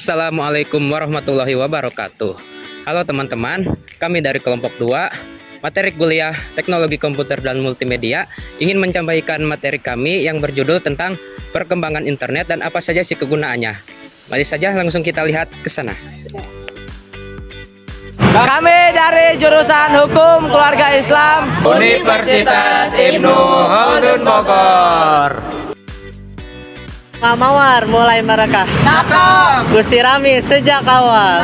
Assalamualaikum warahmatullahi wabarakatuh. Halo teman-teman, kami dari kelompok 2 materi kuliah Teknologi Komputer dan Multimedia ingin menyampaikan materi kami yang berjudul tentang perkembangan internet dan apa saja sih kegunaannya. Mari saja langsung kita lihat ke sana. Kami dari jurusan Hukum Keluarga Islam Universitas Ibnu Khaldun Bogor. Pak Mawar mulai merekah, kusirami sejak awal.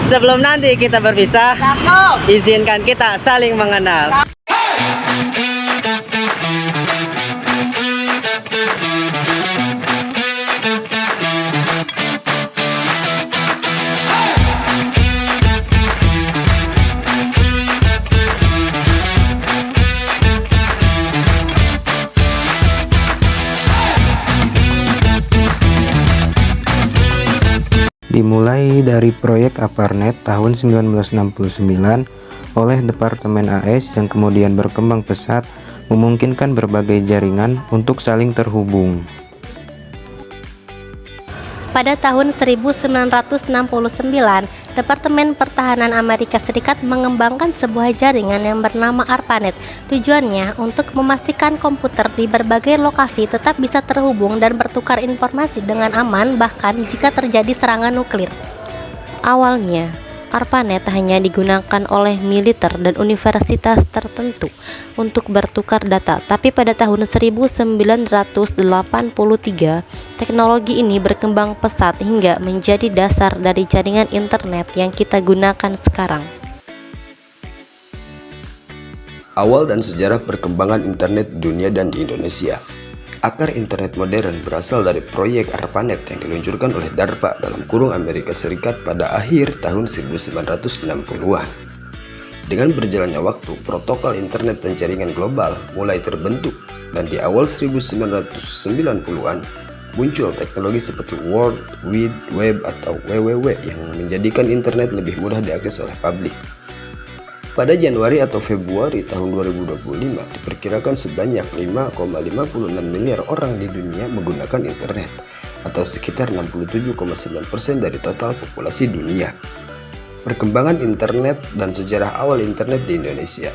Sebelum nanti kita berpisah, izinkan kita saling mengenal. Dimulai dari proyek ARPANET tahun 1969 oleh Departemen AS yang kemudian berkembang pesat, memungkinkan berbagai jaringan untuk saling terhubung. Pada tahun 1969, Departemen Pertahanan Amerika Serikat mengembangkan sebuah jaringan yang bernama ARPANET. Tujuannya untuk memastikan komputer di berbagai lokasi tetap bisa terhubung dan bertukar informasi dengan aman bahkan jika terjadi serangan nuklir. Awalnya, ARPANET hanya digunakan oleh militer dan universitas tertentu untuk bertukar data, tapi pada tahun 1983, teknologi ini berkembang pesat hingga menjadi dasar dari jaringan internet yang kita gunakan sekarang. Awal dan sejarah perkembangan internet di dunia dan di Indonesia. Akar internet modern berasal dari proyek ARPANET yang diluncurkan oleh DARPA (Amerika Serikat) pada akhir tahun 1960-an. Dengan berjalannya waktu, protokol internet dan jaringan global mulai terbentuk, dan di awal 1990-an muncul teknologi seperti World Wide Web atau WWW yang menjadikan internet lebih mudah diakses oleh publik. Pada Januari atau Februari tahun 2025, diperkirakan sebanyak 5,56 miliar orang di dunia menggunakan internet, atau sekitar 67,9% dari total populasi dunia. Perkembangan internet dan sejarah awal internet di Indonesia.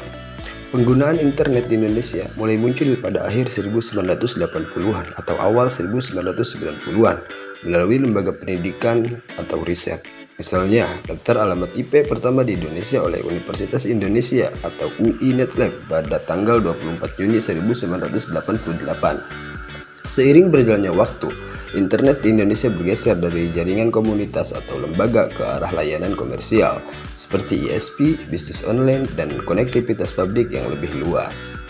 Penggunaan internet di Indonesia mulai muncul pada akhir 1980-an atau awal 1990-an melalui lembaga pendidikan atau riset. Misalnya, daftar alamat IP pertama di Indonesia oleh Universitas Indonesia atau UI Netlab pada tanggal 24 Juni 1988. Seiring berjalannya waktu, internet di Indonesia bergeser dari jaringan komunitas atau lembaga ke arah layanan komersial seperti ISP, bisnis online, dan konektivitas publik yang lebih luas.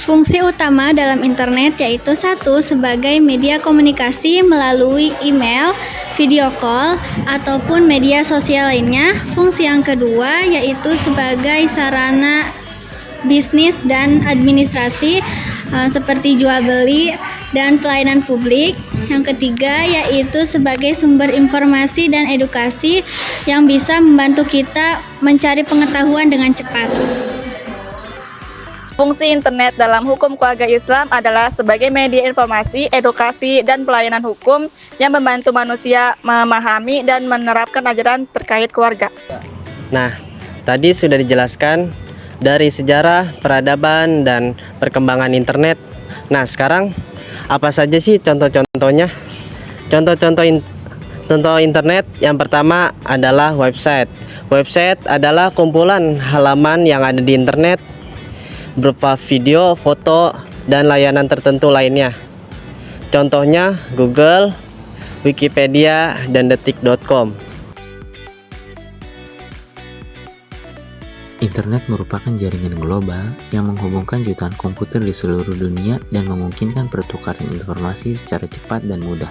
Fungsi utama dalam internet yaitu 1. Sebagai media komunikasi melalui email, video call, ataupun media sosial lainnya. Fungsi yang kedua yaitu sebagai sarana bisnis dan administrasi seperti jual beli dan pelayanan publik. Yang ketiga yaitu sebagai sumber informasi dan edukasi yang bisa membantu kita mencari pengetahuan dengan cepat. Fungsi internet dalam hukum keluarga Islam adalah sebagai media informasi, edukasi, dan pelayanan hukum yang membantu manusia memahami dan menerapkan ajaran terkait keluarga. Nah, tadi sudah dijelaskan dari sejarah, peradaban, dan perkembangan internet. Nah, sekarang apa saja sih contoh-contohnya? Contoh internet yang pertama adalah website. Website adalah kumpulan halaman yang ada di internet berupa video, foto, dan layanan tertentu lainnya. Contohnya Google, Wikipedia, dan detik.com. Internet merupakan jaringan global yang menghubungkan jutaan komputer di seluruh dunia dan memungkinkan pertukaran informasi secara cepat dan mudah.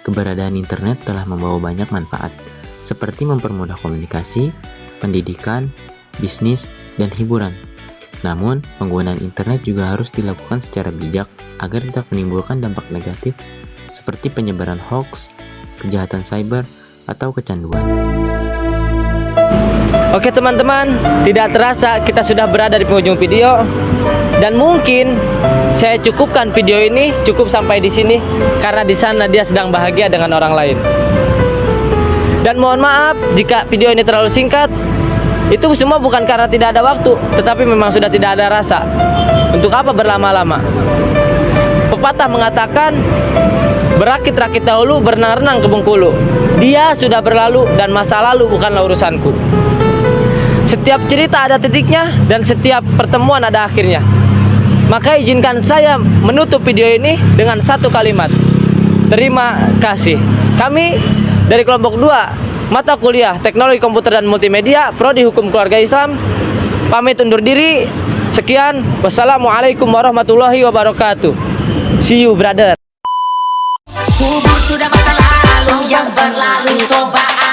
Keberadaan internet telah membawa banyak manfaat, seperti mempermudah komunikasi, pendidikan, bisnis, dan hiburan. Namun, penggunaan internet juga harus dilakukan secara bijak agar tidak menimbulkan dampak negatif seperti penyebaran hoax, kejahatan cyber, atau kecanduan. Oke teman-teman, tidak terasa kita sudah berada di penghujung video. Dan mungkin saya cukupkan video ini cukup sampai di sini karena di sana dia sedang bahagia dengan orang lain. Dan mohon maaf jika video ini terlalu singkat. Itu semua bukan karena tidak ada waktu, tetapi memang sudah tidak ada rasa. Untuk apa berlama-lama? Pepatah mengatakan, berakit-rakit dahulu, berenang-renang ke Bengkulu. Dia sudah berlalu dan masa lalu bukanlah urusanku. Setiap cerita ada titiknya dan setiap pertemuan ada akhirnya. Maka izinkan saya menutup video ini dengan satu kalimat. Terima kasih. Kami dari kelompok 2 mata kuliah Teknologi Komputer dan Multimedia Prodi Hukum Keluarga Islam pamit undur diri. Sekian. Wassalamualaikum warahmatullahi wabarakatuh. See you brother. Kubur sudah masa lalu yang berlalu, coba